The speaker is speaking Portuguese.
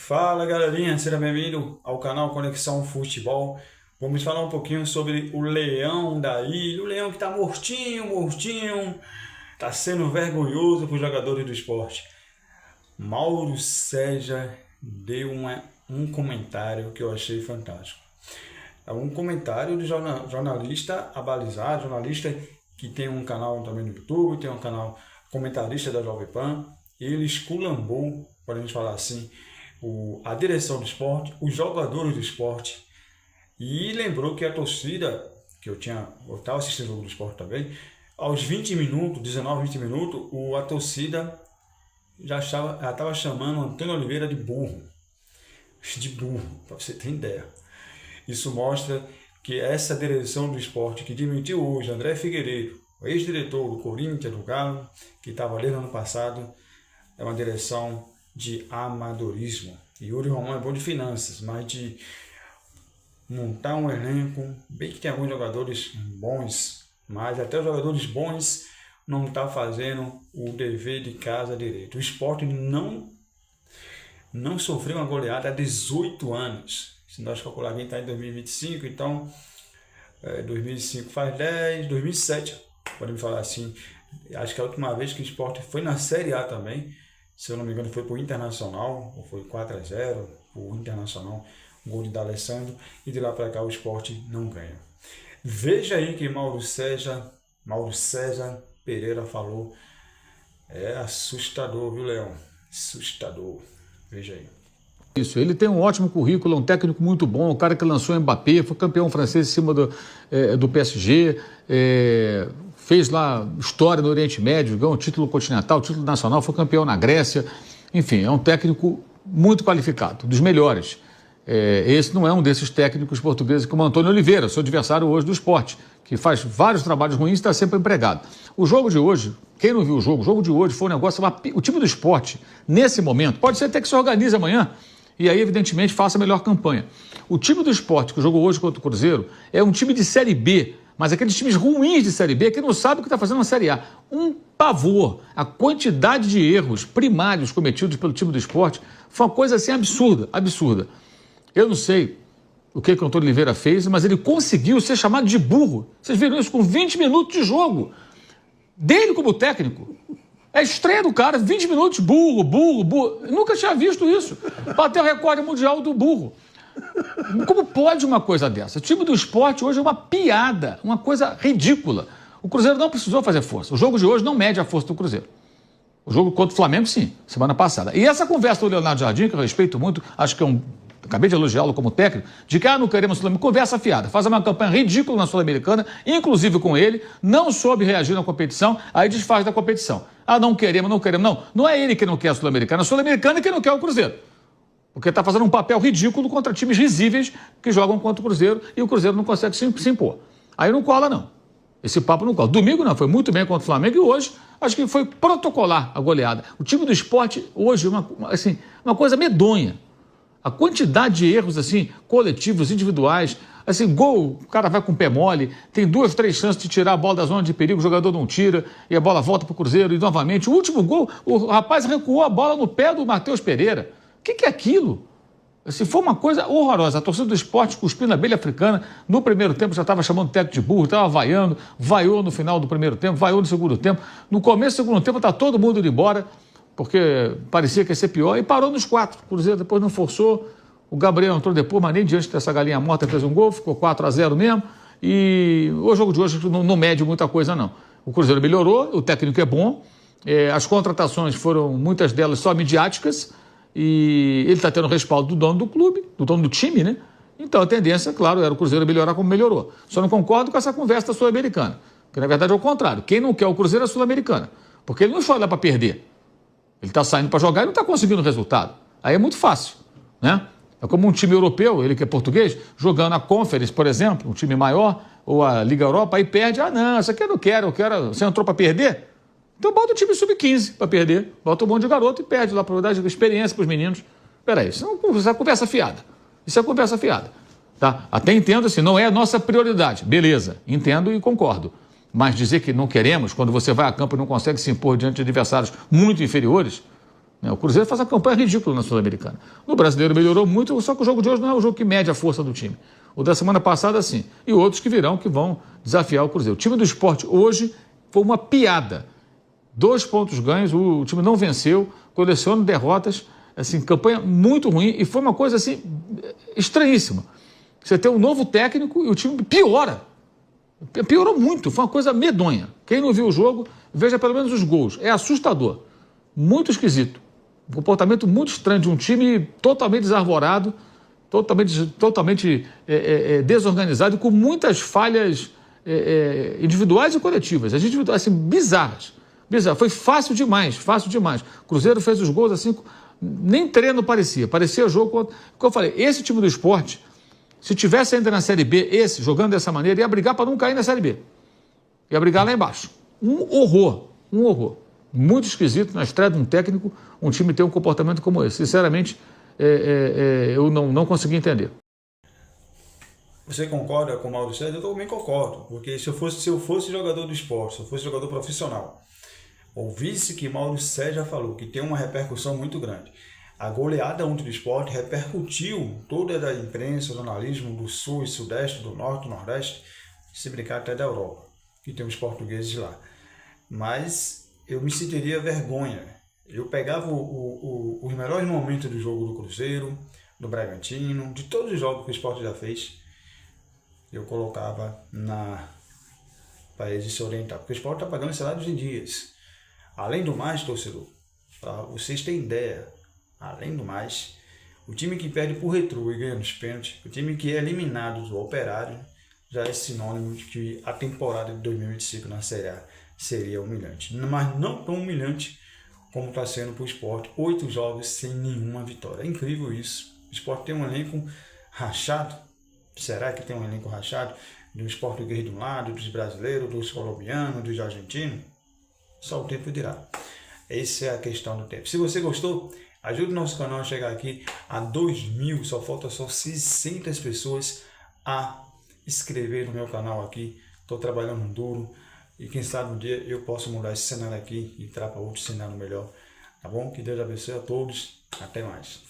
Fala galerinha, seja bem-vindo ao canal Conexão Futebol. Vamos falar um pouquinho sobre o Leão da Ilha, o Leão que tá mortinho, tá sendo vergonhoso para os jogadores do esporte. Mauro César deu um comentário que eu achei fantástico. É um comentário de jornalista abalizado, jornalista que tem um canal também no YouTube, tem um canal comentarista da Jovem Pan. Ele esculambou, podemos falar assim, a direção do esporte, os jogadores do esporte, e lembrou que a torcida, que eu estava assistindo o jogo do esporte também, aos 20 minutos, 19, 20 minutos, a torcida já estava chamando Antônio Oliveira de burro, para você ter ideia. Isso mostra que essa direção do esporte que demitiu hoje André Figueiredo, o ex-diretor do Corinthians, do Galo, que estava ali no ano passado, é uma direção de amadorismo. E Yuri Romão é bom de finanças, mas de montar um elenco, bem que tem alguns jogadores bons, mas até os jogadores bons não estão fazendo o dever de casa direito. O esporte não sofreu uma goleada há 18 anos. Se nós calcularmos, está em 2025, então 2005 faz 10, 2007, podemos falar assim. Acho que a última vez que o esporte foi na Série A também, se eu não me engano, foi para o Internacional, ou foi 4-0, o Internacional, um gol de D'Alessandro, e de lá para cá o esporte não ganha. Veja aí que Mauro César Pereira falou. É assustador, viu, Leão? Assustador. Veja aí. Isso, ele tem um ótimo currículo, é um técnico muito bom, o cara que lançou o Mbappé, foi campeão francês em cima do PSG, fez lá história no Oriente Médio, ganhou um título continental, título nacional, foi campeão na Grécia, enfim, é um técnico muito qualificado, dos melhores. Esse não é um desses técnicos portugueses como Antônio Oliveira, seu adversário hoje do esporte, que faz vários trabalhos ruins e está sempre empregado. O jogo de hoje, quem não viu o jogo de hoje foi um negócio, o time do esporte, nesse momento, pode ser até que se organize amanhã, e aí, evidentemente, faça a melhor campanha. O time do esporte que jogou hoje contra o Cruzeiro é um time de Série B, mas aqueles times ruins de Série B que não sabem o que está fazendo na Série A. Um pavor. A quantidade de erros primários cometidos pelo time do esporte foi uma coisa assim absurda. Eu não sei o que o Antônio Oliveira fez, mas ele conseguiu ser chamado de burro. Vocês viram isso com 20 minutos de jogo. Dele como técnico. É a estreia do cara, 20 minutos, burro. Eu nunca tinha visto isso. Bateu o recorde mundial do burro. Como pode uma coisa dessa? O time do esporte hoje é uma piada, uma coisa ridícula. O Cruzeiro não precisou fazer força. O jogo de hoje não mede a força do Cruzeiro. O jogo contra o Flamengo, sim, semana passada. E essa conversa do Leonardo Jardim, que eu respeito muito, acho que acabei de elogiá-lo como técnico, de que não queremos Sul-Americana, conversa fiada, faz uma campanha ridícula na Sul-Americana, inclusive com ele, não soube reagir na competição, aí desfaz da competição. Não queremos. Não é ele que não quer a Sul-Americana é que não quer o Cruzeiro. Porque está fazendo um papel ridículo contra times risíveis que jogam contra o Cruzeiro e o Cruzeiro não consegue se impor. Aí não cola, não. Esse papo não cola. Domingo não, foi muito bem contra o Flamengo e hoje acho que foi protocolar a goleada. O time do esporte hoje é uma coisa medonha. A quantidade de erros assim, coletivos, individuais, assim, gol, o cara vai com o pé mole, tem 2, 3 chances de tirar a bola da zona de perigo, o jogador não tira e a bola volta para o Cruzeiro e novamente. O último gol, o rapaz recuou a bola no pé do Matheus Pereira. O que é aquilo? Se foi uma coisa horrorosa, a torcida do esporte cuspindo a abelha africana, no primeiro tempo já estava chamando o técnico de burro, estava vaiando, vaiou no final do primeiro tempo, vaiou no segundo tempo, no começo do segundo tempo está todo mundo indo embora, porque parecia que ia ser pior, e parou nos 4. O Cruzeiro depois não forçou, o Gabriel entrou depois, mas nem diante dessa galinha morta fez um gol, ficou 4-0 mesmo, e o jogo de hoje não mede muita coisa não. O Cruzeiro melhorou, o técnico é bom, as contratações foram, muitas delas, só midiáticas, e ele está tendo respaldo do dono do clube, do dono do time, né? Então a tendência, claro, era o Cruzeiro melhorar como melhorou. Só não concordo com essa conversa da Sul-Americana, porque na verdade é o contrário. Quem não quer o Cruzeiro é a Sul-Americana, porque ele não foi lá para perder. Ele está saindo para jogar e não está conseguindo resultado. Aí é muito fácil, né? É como um time europeu, ele que é português, jogando a Conference, por exemplo, um time maior, ou a Liga Europa, aí perde. Não, isso aqui eu não quero, você entrou para perder? Então bota o time sub-15 para perder, bota um monte de garoto e perde lá para dar experiência para os meninos. Peraí, isso é conversa fiada. Isso é conversa fiada. Tá? Até entendo assim, não é a nossa prioridade. Beleza, entendo e concordo. Mas dizer que não queremos, quando você vai a campo e não consegue se impor diante de adversários muito inferiores, O Cruzeiro faz uma campanha ridícula na Sul-Americana. No Brasileiro melhorou muito, só que o jogo de hoje não é o jogo que mede a força do time. O da semana passada, sim. E outros que virão, que vão desafiar o Cruzeiro. O time do Sport hoje foi uma piada. 2 pontos ganhos, o time não venceu, coleciona derrotas, assim, campanha muito ruim, e foi uma coisa assim, estranhíssima. Você tem um novo técnico e o time piora. Piorou muito, foi uma coisa medonha. Quem não viu o jogo, veja pelo menos os gols. É assustador. Muito esquisito. Um comportamento muito estranho de um time totalmente desarvorado, totalmente desorganizado, com muitas falhas individuais e coletivas, assim, bizarras. Foi fácil demais. O Cruzeiro fez os gols assim, nem treino parecia jogo. Como eu falei, esse time do Sport, se tivesse ainda na Série B, jogando dessa maneira, ia brigar para não cair na Série B. Ia brigar lá embaixo. Um horror. Muito esquisito, na estreia de um técnico, um time ter um comportamento como esse. Sinceramente, eu não consegui entender. Você concorda com o Mauro César? Eu também concordo, porque se eu fosse jogador do Sport, se eu fosse jogador profissional, ouvisse que Mauro César falou, que tem uma repercussão muito grande. A goleada ontem do Sport repercutiu toda a imprensa, o jornalismo do Sul e Sudeste, do Norte, do Nordeste, se brincar até da Europa, que tem os portugueses lá. Mas eu me sentiria vergonha. Eu pegava os melhores momentos do jogo do Cruzeiro, do Bragantino, de todos os jogos que o Sport já fez, eu colocava para eles se orientar. Porque o Sport está pagando salários em dias. Além do mais, torcedor, para vocês terem ideia, além do mais, o time que perde por Retrô e ganha nos pênaltis, o time que é eliminado do Operário, já é sinônimo de que a temporada de 2025 na Série A seria humilhante. Mas não tão humilhante como está sendo para o Sport. 8 jogos sem nenhuma vitória. É incrível isso. O Sport tem um elenco rachado. Será que tem um elenco rachado? Dos portugueses de um lado, dos brasileiros, dos colombianos, dos argentinos? Só o tempo dirá. Essa é a questão do tempo. Se você gostou, ajude o nosso canal a chegar aqui a 2.000. Só falta 600 pessoas a inscrever no meu canal aqui. Estou trabalhando duro. E quem sabe um dia eu posso mudar esse cenário aqui e entrar para outro cenário melhor. Tá bom? Que Deus abençoe a todos. Até mais.